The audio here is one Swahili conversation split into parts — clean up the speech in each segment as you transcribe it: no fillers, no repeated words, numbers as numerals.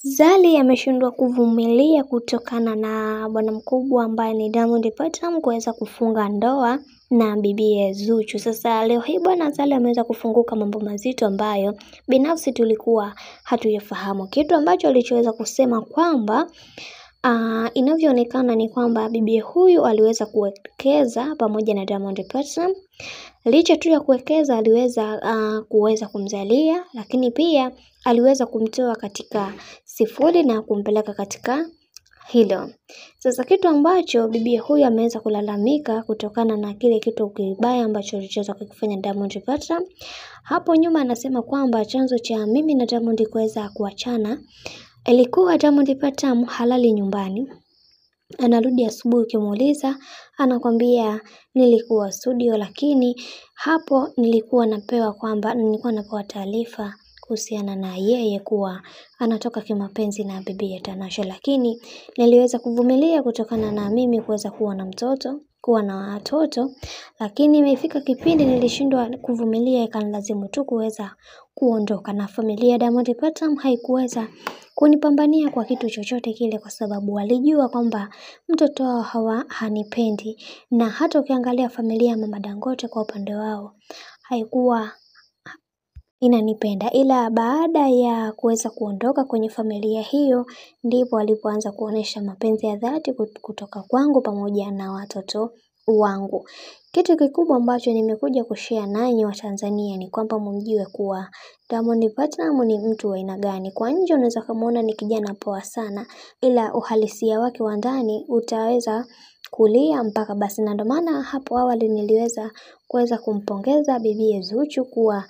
Zari ameshindwa kuvumilia kutokana na bwana mkubwa ambaye ni Diamond Platnumz kuweza kufunga ndoa na bibiye Zuchu. Sasa leo hii bwana Zari ameweza kufunguka mambo mazito ambayo binafsi tulikuwa hatuyafahamu. Kitu ambacho alichoweza kusema kwamba inavyoonekana ni kwamba bibiye huyu aliweza kuwekeza pamoja na Diamond Platnumz. Licha tu ya kuwekeza aliweza kumzalia, lakini pia aliweza kumtoa katika sifuri na kumpeleka katika hilo. Sasa kitu ambacho bibiye huyu ameweza kulalamika kutokana na kile kitu kibaya ambacho alichoweza kukifanya Diamond Platnumz. Hapo nyuma anasema kwamba chanzo cha mimi na Diamond kuweza kuachana ilikuwa Diamond Platnumz halali nyumbani. Anarudi asubuhi ukimuuliza anakwambia nilikuwa studio, lakini hapo nilikuwa napewa taarifa kuhusiana na yeye kuwa anatoka kimapenzi na bibiye Tanasha, lakini niliweza kuvumilia kutokana na mimi kuweza kuwa na watoto, lakini imefika kipindi nilishindwa kuvumilia, ikanilazimu tu kuweza kuondoka, na familia ya Diamond Platnumz haikuweza kunipambania kwa kitu chochote kile, kwa sababu walijua kwamba mtoto wao hanipendi. Na hata ukiangalia familia ya Mama Dangote kwa upande wao haikuwa inanipenda, ila baada ya kuweza kuondoka kwenye familia hiyo ndipo walipoanza kuonesha mapenzi ya dhati kutoka kwangu pamoja na watoto wangu. Kitu kikubwa ambacho nimekuja kushare nanyi wa Tanzania ni kwamba mjue kuwa Diamond Platnumz ni mtu wa aina gani. Kwa nje unaweza kumuona ni kijana poa sana, ila uhalisia wake wa ndani utaweza kulia mpaka basi. Na ndio maana hapo awali niliweza kuweza kumpongeza bibiye Zuchu kuwa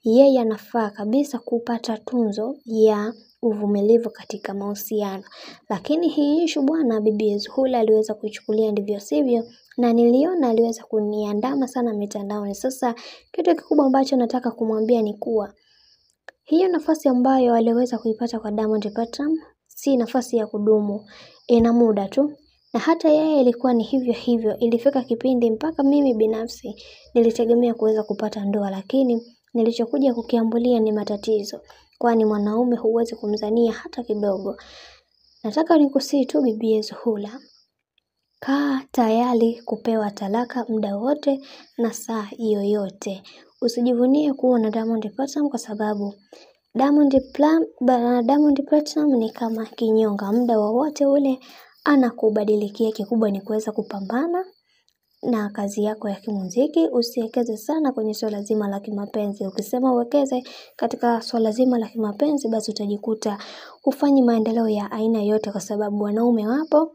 yeye anafaa kabisa kupata tunzo ya uvumilivu katika mahusiano. Lakini hii issue bwana bibiye Zuchu aliweza kuichukulia ndivyo sivyo, na niliona aliweza kuniandama sana mitandaoni. Sasa kitu kikubwa ambacho nataka kumwambia ni kuwa hiyo nafasi ambayo aliweza kuipata kwa Diamond Platnumz si nafasi ya kudumu, ina muda tu. Na hata yeye ilikuwa ni hivyo hivyo, ilifika kipindi mpaka mimi binafsi nilitegemea kuweza kupata ndoa, lakini nilichokuja kukiambulia ni matatizo, kwani mwanaume huwezi kumzania hata kidogo. Nataka nikusihi tu bibiye Zuchu, kaa tayari kupewa talaka muda wote na saa yoyote. Usijivunie kuwa na Diamond Platnumz, kwa sababu Diamond Platnumz ni kama kinyonga, muda wowote ule anakubadilikia. Kikubwa ni kuweza kupambana na kazi yako ya kimuziki. Usiwekeze sana kwenye swala zima la kimapenzi. Ukisema uwekeze katika swala zima la kimapenzi, basi utajikuta hufanyi maendeleo ya aina yote, kwa sababu wanaume wapo.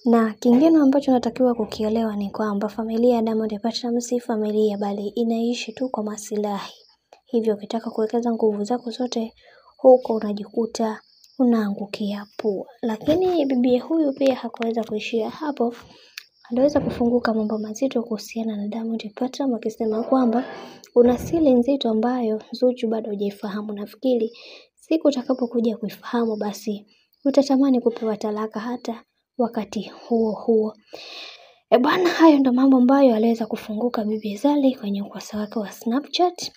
Na kingine ambacho natakiwa kukielewa ni kwamba familia ya Diamond Platnumz si familia, bali inaishi tu kwa maslahi. Hivyo ukitaka kuwekeza nguvu zako zote huko, unajikuta unaangukia pua. Lakini bibiye huyu pia hakuweza kuishia hapo. Aliweza kufunguka mambo mazito kuhusiana na Diamond Platnumz, akisema kwamba una siri nzito ambayo Zuchu bado hujaifahamu. Nafikiri siku utakapokuja kuifahamu, basi utatamani kupewa talaka hata wakati huo huo. Bwana, hayo ndo mambo ambayo aliweza kufunguka bibi Zari kwenye ukurasa wake wa Snapchat.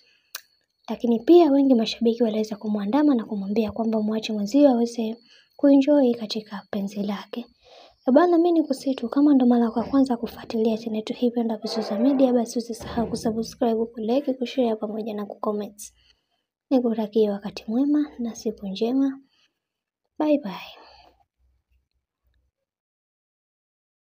Lakini pia wengi mashabiki waliweza kumwandama na kumwambia kwamba muache mwenzio aweze kuenjoy katika penzi lake. Bwana, mimi nikusihi tu, kama ndo mara ya kwanza kufuatilia channel yetu hii Penda Visuals Media, basi usisahau kusubscribe, kulike, kushare pamoja na kucomment. Nikutakia wakati mwema na siku njema. Bye bye.